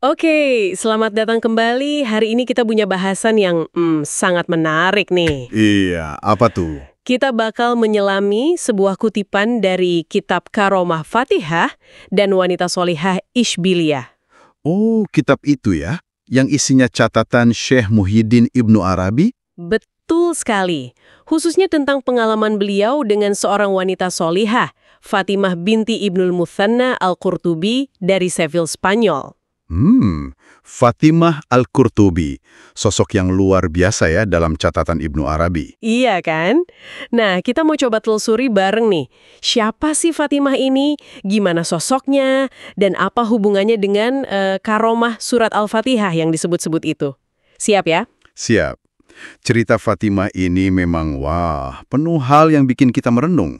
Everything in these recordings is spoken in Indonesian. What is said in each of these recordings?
Oke, selamat datang kembali. Hari ini kita punya bahasan yang sangat menarik nih. Iya, apa tuh? Kita bakal menyelami sebuah kutipan dari kitab Karomah Fatihah dan Wanita Solihah Ishbiliyah. Oh, kitab itu ya, yang isinya catatan Syekh Muhyiddin Ibnu Arabi? Betul sekali. Khususnya tentang pengalaman beliau dengan seorang wanita solihah, Fatimah binti Ibnul Muthanna Al-Qurtubi dari Seville, Spanyol. Fatimah Al-Qurtubi, sosok yang luar biasa ya dalam catatan Ibnu Arabi. Iya kan? Nah, kita mau coba telusuri bareng nih. Siapa sih Fatimah ini? Gimana sosoknya? Dan apa hubungannya dengan karomah surat Al-Fatihah yang disebut-sebut itu? Siap ya? Siap. Cerita Fatimah ini memang penuh hal yang bikin kita merenung.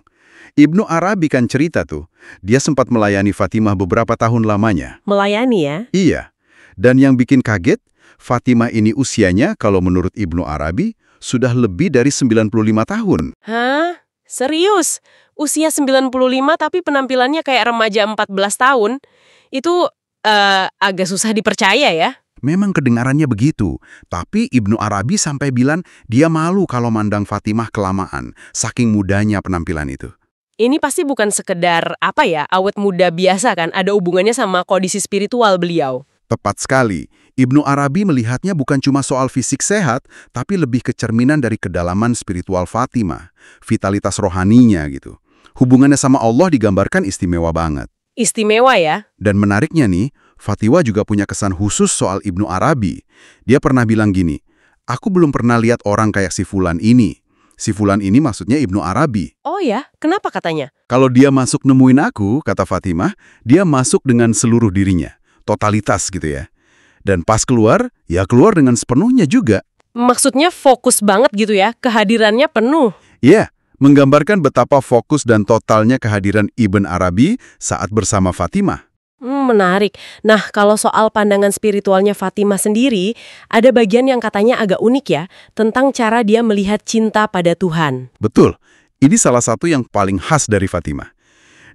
Ibnu Arabi kan cerita tuh, dia sempat melayani Fatimah beberapa tahun lamanya. Melayani ya? Iya, dan yang bikin kaget, Fatimah ini usianya kalau menurut Ibnu Arabi sudah lebih dari 95 tahun. Hah? Serius? Usia 95 tapi penampilannya kayak remaja 14 tahun? Itu agak susah dipercaya ya? Memang kedengarannya begitu, tapi Ibnu Arabi sampai bilang dia malu kalau mandang Fatimah kelamaan, saking mudanya penampilan itu. Ini pasti bukan sekedar awet muda biasa kan? Ada hubungannya sama kondisi spiritual beliau. Tepat sekali, Ibnu Arabi melihatnya bukan cuma soal fisik sehat, tapi lebih ke cerminan dari kedalaman spiritual Fatimah, vitalitas rohaninya gitu. Hubungannya sama Allah digambarkan istimewa banget. Istimewa ya? Dan menariknya nih, Fatimah juga punya kesan khusus soal Ibnu Arabi. Dia pernah bilang gini, aku belum pernah lihat orang kayak si Fulan ini. Si Fulan ini maksudnya Ibnu Arabi. Oh ya? Kenapa katanya? Kalau dia masuk nemuin aku, kata Fatimah, dia masuk dengan seluruh dirinya. Totalitas gitu ya. Dan pas keluar, ya keluar dengan sepenuhnya juga. Maksudnya fokus banget gitu ya? Kehadirannya penuh? Iya, menggambarkan betapa fokus dan totalnya kehadiran Ibn Arabi saat bersama Fatimah. Menarik. Nah, kalau soal pandangan spiritualnya Fatimah sendiri, ada bagian yang katanya agak unik ya, tentang cara dia melihat cinta pada Tuhan. Betul, ini salah satu yang paling khas dari Fatimah.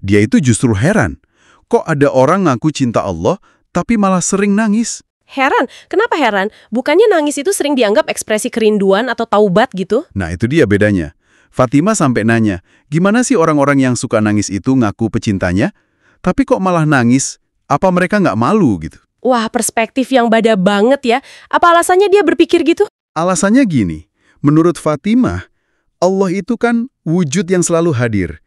Dia itu justru heran, kok ada orang ngaku cinta Allah, tapi malah sering nangis. Heran? Kenapa heran? Bukannya nangis itu sering dianggap ekspresi kerinduan atau taubat gitu? Nah itu dia bedanya. Fatimah sampai nanya, gimana sih orang-orang yang suka nangis itu ngaku pecintanya? Tapi kok malah nangis? Apa mereka nggak malu gitu? Wah, perspektif yang beda banget ya. Apa alasannya dia berpikir gitu? Alasannya gini, menurut Fatimah, Allah itu kan wujud yang selalu hadir.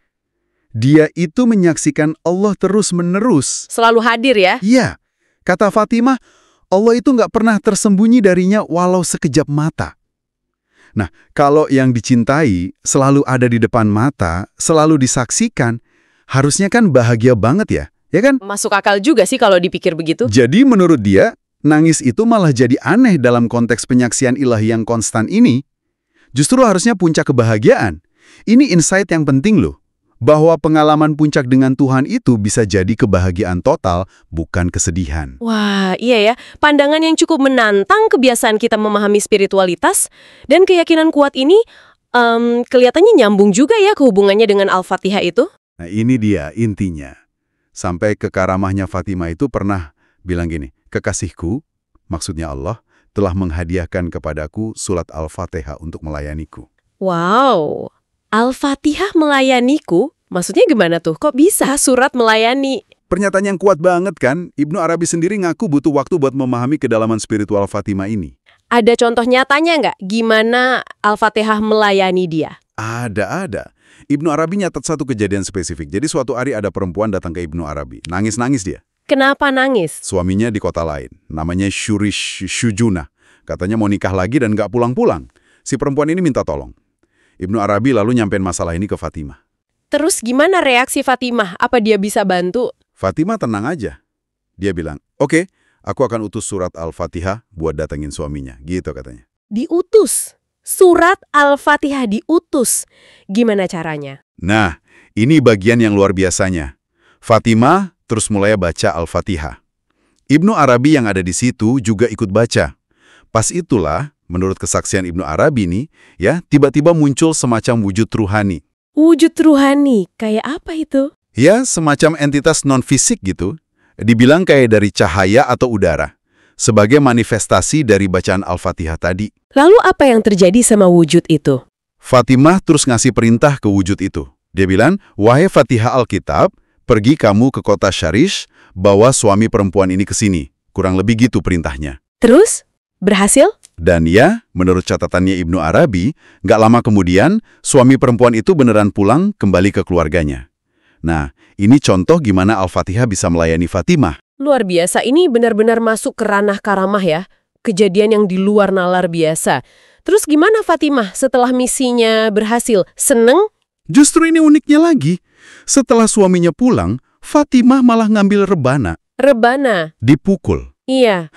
Dia itu menyaksikan Allah terus-menerus. Selalu hadir ya? Iya, kata Fatimah, Allah itu nggak pernah tersembunyi darinya walau sekejap mata. Nah, kalau yang dicintai selalu ada di depan mata, selalu disaksikan, harusnya kan bahagia banget ya kan? Masuk akal juga sih kalau dipikir begitu. Jadi menurut dia, nangis itu malah jadi aneh dalam konteks penyaksian ilahi yang konstan ini. Justru harusnya puncak kebahagiaan. Ini insight yang penting loh, bahwa pengalaman puncak dengan Tuhan itu bisa jadi kebahagiaan total, bukan kesedihan. Wah, iya ya. Pandangan yang cukup menantang kebiasaan kita memahami spiritualitas, dan keyakinan kuat ini kelihatannya nyambung juga ya ke hubungannya dengan Al-Fatihah itu. Nah ini dia intinya. Sampai ke karamahnya Fatimah itu pernah bilang gini, kekasihku, maksudnya Allah, telah menghadiahkan kepadaku surat Al-Fatihah untuk melayaniku. Wow, Al-Fatihah melayaniku? Maksudnya gimana tuh? Kok bisa surat melayani? Pernyataan yang kuat banget kan? Ibnu Arabi sendiri ngaku butuh waktu buat memahami kedalaman spiritual Fatimah ini. Ada contoh nyatanya nggak? Gimana Al-Fatihah melayani dia? Ada. Ibnu Arabi nyatat satu kejadian spesifik. Jadi suatu hari ada perempuan datang ke Ibnu Arabi. Nangis-nangis dia. Kenapa nangis? Suaminya di kota lain. Namanya Shurish Shujuna. Katanya mau nikah lagi dan nggak pulang-pulang. Si perempuan ini minta tolong. Ibnu Arabi lalu nyampein masalah ini ke Fatimah. Terus gimana reaksi Fatimah? Apa dia bisa bantu? Fatimah tenang aja. Dia bilang, oke, aku akan utus surat Al-Fatihah buat datengin suaminya. Gitu katanya. Diutus? Surat Al-Fatihah diutus. Gimana caranya? Nah, ini bagian yang luar biasanya. Fatimah terus mulai baca Al-Fatihah. Ibnu Arabi yang ada di situ juga ikut baca. Pas itulah, menurut kesaksian Ibnu Arabi nih, ya, tiba-tiba muncul semacam wujud ruhani. Wujud ruhani? Kayak apa itu? Ya, semacam entitas non-fisik gitu. Dibilang kayak dari cahaya atau udara, sebagai manifestasi dari bacaan Al-Fatihah tadi. Lalu apa yang terjadi sama wujud itu? Fatimah terus ngasih perintah ke wujud itu. Dia bilang, "Wahai Fatihah Alkitab, pergi kamu ke kota Syarish, bawa suami perempuan ini ke sini." Kurang lebih gitu perintahnya. Terus? Berhasil? Dan ya, menurut catatannya Ibnu Arabi, nggak lama kemudian, suami perempuan itu beneran pulang kembali ke keluarganya. Nah, ini contoh gimana Al-Fatihah bisa melayani Fatimah. Luar biasa, ini benar-benar masuk ke ranah karamah ya. Kejadian yang di luar nalar biasa. Terus gimana Fatimah setelah misinya berhasil? Seneng? Justru ini uniknya lagi. Setelah suaminya pulang, Fatimah malah ngambil rebana. Rebana? Dipukul. Iya.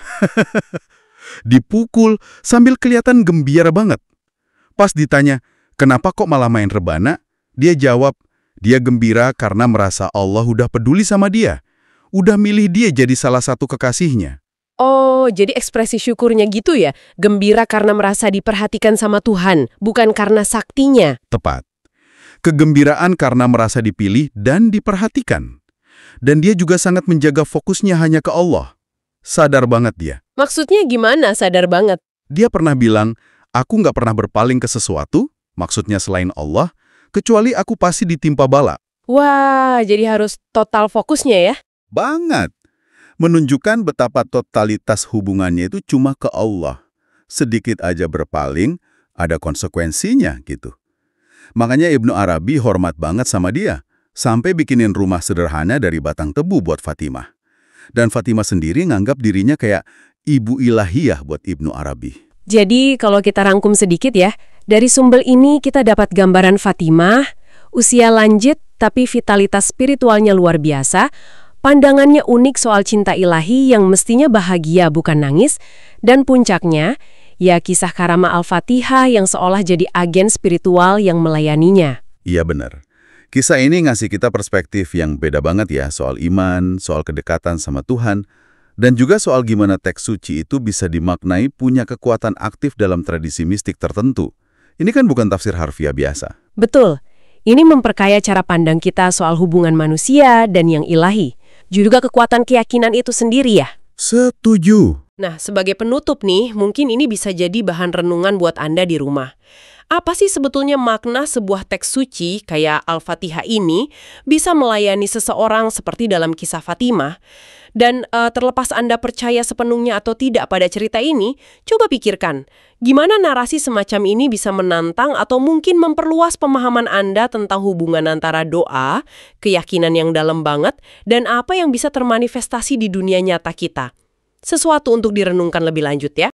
Dipukul sambil kelihatan gembira banget. Pas ditanya, kenapa kok malah main rebana? Dia jawab, dia gembira karena merasa Allah udah peduli sama dia. Udah milih dia jadi salah satu kekasihnya. Oh, jadi ekspresi syukurnya gitu ya? Gembira karena merasa diperhatikan sama Tuhan, bukan karena saktinya. Tepat. Kegembiraan karena merasa dipilih dan diperhatikan. Dan dia juga sangat menjaga fokusnya hanya ke Allah. Sadar banget dia. Maksudnya gimana sadar banget? Dia pernah bilang, aku nggak pernah berpaling ke sesuatu, maksudnya selain Allah, kecuali aku pasti ditimpa bala. Wah, jadi harus total fokusnya ya? Banget. Menunjukkan betapa totalitas hubungannya itu cuma ke Allah. Sedikit aja berpaling, ada konsekuensinya gitu. Makanya Ibnu Arabi hormat banget sama dia, sampai bikinin rumah sederhana dari batang tebu buat Fatimah. Dan Fatimah sendiri nganggap dirinya kayak ibu ilahiyah buat Ibnu Arabi. Jadi kalau kita rangkum sedikit ya, dari sumber ini kita dapat gambaran Fatimah, usia lanjut tapi vitalitas spiritualnya luar biasa, pandangannya unik soal cinta ilahi yang mestinya bahagia bukan nangis, dan puncaknya, ya kisah karamah Al-Fatihah yang seolah jadi agen spiritual yang melayaninya. Iya benar. Kisah ini ngasih kita perspektif yang beda banget ya soal iman, soal kedekatan sama Tuhan, dan juga soal gimana teks suci itu bisa dimaknai punya kekuatan aktif dalam tradisi mistik tertentu. Ini kan bukan tafsir harfiah biasa. Betul. Ini memperkaya cara pandang kita soal hubungan manusia dan yang ilahi. Juga kekuatan keyakinan itu sendiri ya. Setuju. Nah, sebagai penutup nih, mungkin ini bisa jadi bahan renungan buat Anda di rumah. Apa sih sebetulnya makna sebuah teks suci kayak Al-Fatihah ini bisa melayani seseorang seperti dalam kisah Fatimah? Dan terlepas Anda percaya sepenuhnya atau tidak pada cerita ini, coba pikirkan, gimana narasi semacam ini bisa menantang atau mungkin memperluas pemahaman Anda tentang hubungan antara doa, keyakinan yang dalam banget, dan apa yang bisa termanifestasi di dunia nyata kita. Sesuatu untuk direnungkan lebih lanjut ya.